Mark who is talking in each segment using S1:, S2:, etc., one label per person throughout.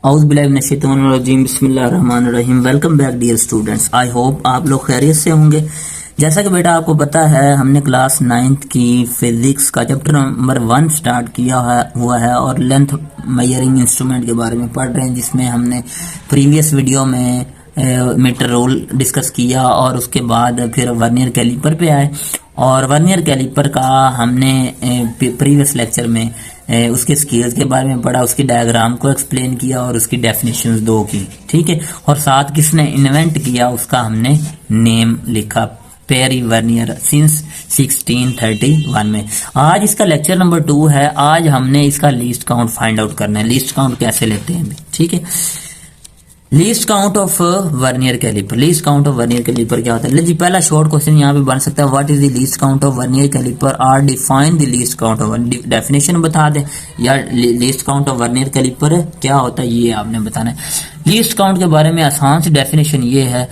S1: औज़ुबिल्लाहिमिनश्शैतानिर्रजीम बिस्मिल्लाहिर्रहमानिर्रहीम। Welcome back dear students, I hope आप लोग खैरियत से होंगे। जैसा कि बेटा आपको पता है, हमने क्लास 9th की फिजिक्स का चैप्टर नंबर 1 स्टार्ट किया हुआ है और लेंथ मेजरिंग इंस्ट्रूमेंट के बारे में पढ़ रहे हैं, जिसमें हमने प्रीवियस वीडियो में मीटर रोल डिस्कस किया और उसके बाद फिर वर्नियर कैलिपर पे आए और वर्नियर कैलिपर का हमने प्रीवियस लेक्चर में उसके स्केल्स के बारे में पढ़ा, उसकी डायग्राम को एक्सप्लेन किया और उसकी डेफिनेशंस दो की, ठीक है। और साथ किसने इन्वेंट किया उसका हमने नेम लिखा, पेरी वर्नियर सिंस 1631 में। आज इसका लेक्चर नंबर 2 है। आज हमने इसका लीस्ट काउंट फाइंड आउट करना है। लीस्ट काउंट कैसे लेते हैं, ठीक है। Least count of vernier calliper. Least count of vernier calliper क्या होता है? जी पहला शॉर्ट क्वेश्चन यहाँ पे बन सकता है, what is the least count of vernier calliper or define the least count of. Definition बता दें या least count of vernier calliper क्या होता है ये आपने बताना है। लीस्ट काउंट के बारे में आसान सी डेफिनेशन ये है,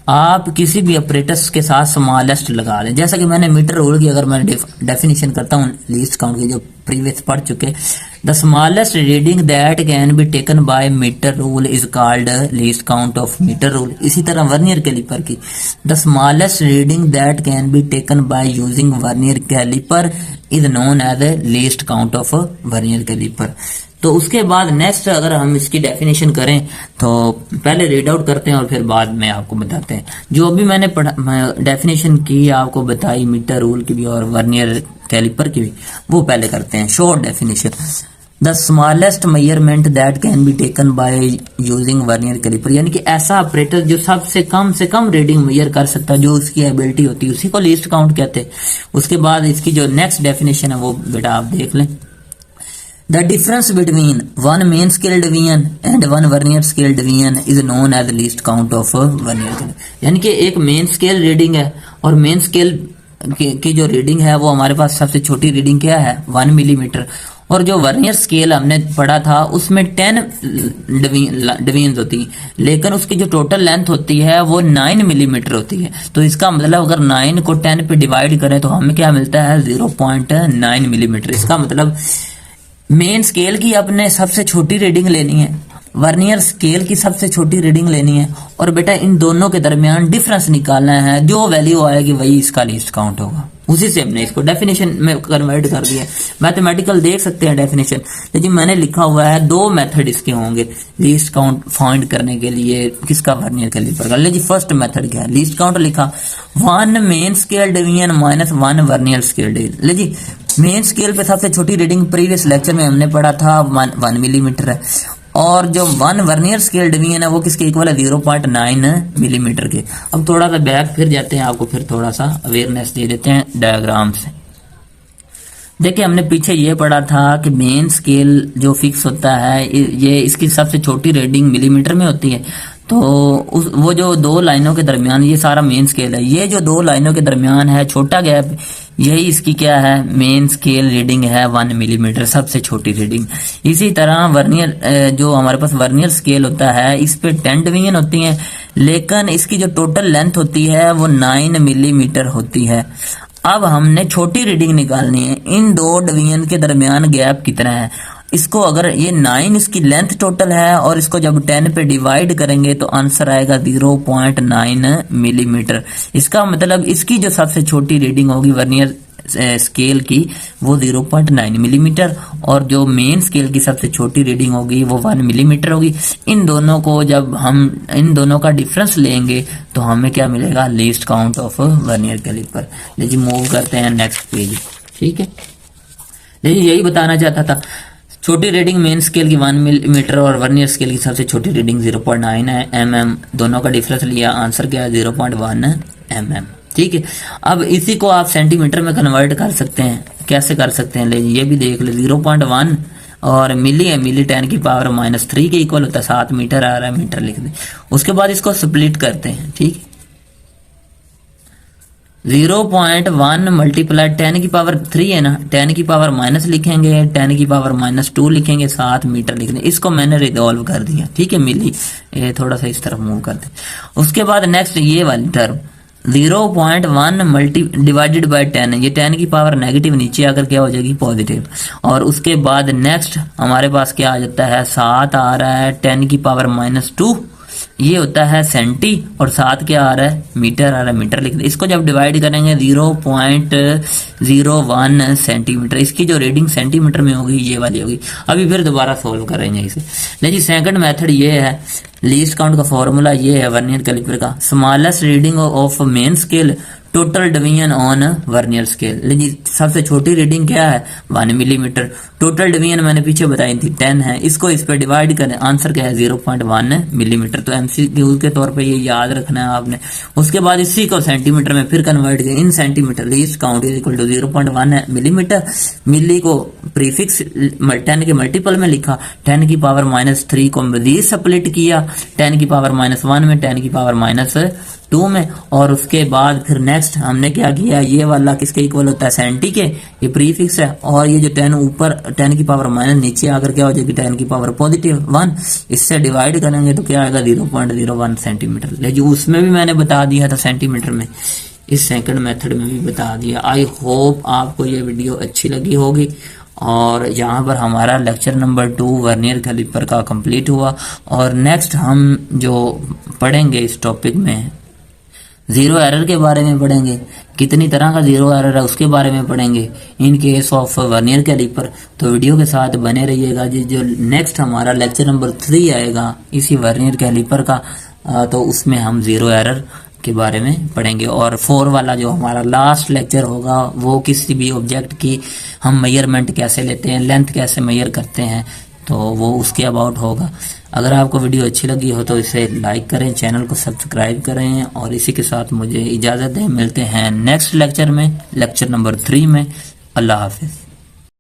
S1: आप किसी भी ऑपरेटर्स के साथ स्मॉलेस्ट लगा लें। जैसा कि मैंने मीटर रूल की अगर मैं डेफिनेशन करता हूँ लीस्ट काउंट की, जो प्रीवियस पढ़ चुके, the smallest reading that can be taken by metre rule is called least count of metre rule. इसी तरह वर्नियर कैलिपर की, the smallest reading that can be taken by using vernier calliper is known as a least count of vernier calliper. तो उसके बाद next अगर हम इसकी definition करें तो पहले रीड आउट करते हैं और फिर बाद में आपको बताते हैं। जो अभी मैंने डेफिनेशन की आपको बताई मीटर रूल की भी और वर्नियर कैलिपर की भी, वो पहले करते हैं। Short definition, the smallest measurement that can be taken by using vernier calliper, यानी कि ऐसा ऑपरेटर जो सबसे कम से कम रीडिंग मेजर कर सकता है, जो उसकी एबिलिटी होती है, उसी को लीस्ट काउंट कहते हैं। उसके बाद इसकी जो नेक्स्ट डेफिनेशन है वो बेटा आप देख लें। The difference between one main scale division and one vernier scale division is known as least count of vernier scale। यानी कि एक मेन स्केल रीडिंग है और मेन स्केल की जो रीडिंग है वो हमारे पास सबसे छोटी रीडिंग क्या है, 1 मिलीमीटर। और जो वर्नियर स्केल हमने पढ़ा था उसमें 10 डिवीजन होती है, लेकिन उसकी जो टोटल लेंथ होती है वो 9 मिलीमीटर होती है। तो इसका मतलब अगर 9 को 10 पे डिवाइड करें तो हमें क्या मिलता है, 0.9 मिलीमीटर। इसका मतलब मेन स्केल की अपने सबसे छोटी रीडिंग लेनी है, वर्नियर स्केल की सबसे छोटी रीडिंग लेनी है और बेटा इन दोनों के दरमियान डिफरेंस निकालना है। जो वैल्यू आएगी वही इसका लीस्ट काउंट होगा। उसी से हमने इसको डेफिनेशन में कन्वर्ट कर दिया। मैथमेटिकल देख सकते हैं डेफिनेशन, लेकिन मैंने लिखा हुआ है 2 मेथड इसके होंगे लीस्ट काउंट फाइंड करने के लिए, किसका, वर्नियर कैलिपर का। ले जी फर्स्ट मेथड क्या है, लीस्ट काउंट लिखा 1 main scale division minus 1 vernier scale division. ले जी मेन स्केल पे सबसे छोटी रीडिंग प्रीवियस लेक्चर में हमने पढ़ा था 1 मिलीमीटर है और जो 1 वर्नियर स्केल डिवीजन है वो किसके इक्वल है, 0.9 मिलीमीटर के। अब थोड़ा सा बैक फिर जाते हैं, आपको फिर थोड़ा सा अवेयरनेस दे देते हैं डायग्राम से। देखिए हमने पीछे ये पढ़ा था कि मेन स्केल जो फिक्स होता है ये इसकी सबसे छोटी रीडिंग मिलीमीटर में होती है। तो वो जो 2 लाइनों के दरमियान, ये सारा मेन स्केल है, ये जो 2 लाइनों के दरमियान है छोटा गैप, यही इसकी क्या है, मेन स्केल रीडिंग है 1 मिलीमीटर, सबसे छोटी रीडिंग। इसी तरह वर्नियर जो हमारे पास वर्नियर स्केल होता है इस पे 10 डिवीजन होती हैं, लेकिन इसकी जो टोटल लेंथ होती है वो 9 मिलीमीटर होती है। अब हमने छोटी रीडिंग निकालनी है, इन 2 डिवीजन के दरमियान गैप कितना है। इसको अगर ये 9 इसकी लेंथ टोटल है और इसको जब 10 पे डिवाइड करेंगे तो आंसर आएगा 0.9 मिलीमीटर। इसका मतलब इसकी जो सबसे छोटी रीडिंग होगी वर्नियर स्केल की वो 0.9 मिलीमीटर और जो मेन स्केल की सबसे छोटी रीडिंग होगी वो 1 मिलीमीटर होगी। इन दोनों को जब हम इन दोनों का डिफरेंस लेंगे तो हमें क्या मिलेगा, least count of vernier calliper. लीजिए मूव करते हैं नेक्स्ट पेज, ठीक है। लेकिन यही बताना चाहता था, छोटी रीडिंग मेन स्केल की 1 मिलीमीटर और वर्नियर स्केल की सबसे छोटी रीडिंग 0.9 है mm, दोनों का डिफरेंस लिया, आंसर क्या है 0.1 mm, ठीक है। अब इसी को आप सेंटीमीटर में कन्वर्ट कर सकते हैं, कैसे कर सकते हैं, ले ये भी देख ले। 0.1 और मिली है, मिली 10 की पावर -3 के इक्वल होता है, 7 मीटर आ रहा है, मीटर लिख दे। उसके बाद इसको स्प्लिट करते हैं, ठीक है। 0.1 मल्टीप्लाई 10 की पावर 3 है ना, 10 की पावर माइनस लिखेंगे, 10 की पावर -2 लिखेंगे, 7 मीटर लिख दें। इसको मैंने रिजॉल्व कर दिया, ठीक है, मिली। ये थोड़ा सा इस तरफ मूव कर दे। उसके बाद नेक्स्ट ये वाली टर्म 0.1 मल्टी डिवाइडेड बाय 10, ये 10 की पावर नेगेटिव नीचे आकर क्या हो जाएगी पॉजिटिव। और उसके बाद नेक्स्ट हमारे पास क्या आ जाता है 7 आ रहा है 10 की पावर -2, ये होता है सेंटी, और 7 क्या आ रहा है मीटर आ रहा है, मीटर लिख दे। इसको जब डिवाइड करेंगे 0.01 सेंटीमीटर, इसकी जो रीडिंग सेंटीमीटर में होगी ये वाली होगी। अभी फिर दोबारा सोल्व करेंगे इसे। लेकिन सेकंड मेथड ये है, लीस्ट काउंट का फॉर्मूला ये है वर्नियर कैलिपर का, smallest reading of main scale total division on vernier scale. लेकिन सबसे छोटी रीडिंग क्या है 1 मिलीमीटर, टोटल डिवीजन मैंने पीछे बताई थी 10 है, इसको इस पे डिवाइड करें, आंसर क्या है 0.1 मिलीमीटर। तो एमसीक्यू के तौर पे ये याद रखना है आपने। उसके बाद इसी को सेंटीमीटर में फिर कन्वर्ट किया in centimetre, least count is equal to 0.1 millimetre. Milli को प्रीफिक्स 10 के मल्टीपल में लिखा, 10 की पावर -3 को मजीद स्प्लिट किया 10 की पावर -1 में, 10 की पावर -2 में, और उसके बाद फिर नेक्स्ट हमने क्या किया, ये वाला किसके इक्वल होता है सेंटी के, ये प्रीफिक्स है, और ये जो 10 ऊपर 10 की पावर माइनस नीचे आकर क्या हो जाएगी 10 की पावर +1, इससे डिवाइड करेंगे तो क्या आएगा 0.01 सेंटीमीटर। लेकिन उसमें भी मैंने बता दिया था सेंटीमीटर में, इस सेकंड मेथड में भी बता दिया। आई होप आपको ये वीडियो अच्छी लगी होगी। और यहाँ पर हमारा लेक्चर नंबर 2 वर्नियर कैलिपर का कंप्लीट हुआ। और नेक्स्ट हम जो पढ़ेंगे इस टॉपिक में जीरो एरर के बारे में पढ़ेंगे, कितनी तरह का जीरो एरर है उसके बारे में पढ़ेंगे in case of vernier calliper. तो वीडियो के साथ बने रहिएगा जी। जो नेक्स्ट हमारा लेक्चर नंबर 3 आएगा इसी वर्नियर कैलिपर का, तो उसमें हम जीरो एरर के बारे में पढ़ेंगे। और 4 वाला जो हमारा लास्ट लेक्चर होगा वो किसी भी ऑब्जेक्ट की हम मेजरमेंट कैसे लेते हैं, लेंथ कैसे मेजर करते हैं, तो वो उसके अबाउट होगा। अगर आपको वीडियो अच्छी लगी हो तो इसे लाइक करें, चैनल को सब्सक्राइब करें, और इसी के साथ मुझे इजाज़त दें। मिलते हैं नेक्स्ट लेक्चर में, लेक्चर नंबर 3 में। अल्लाह हाफिज़।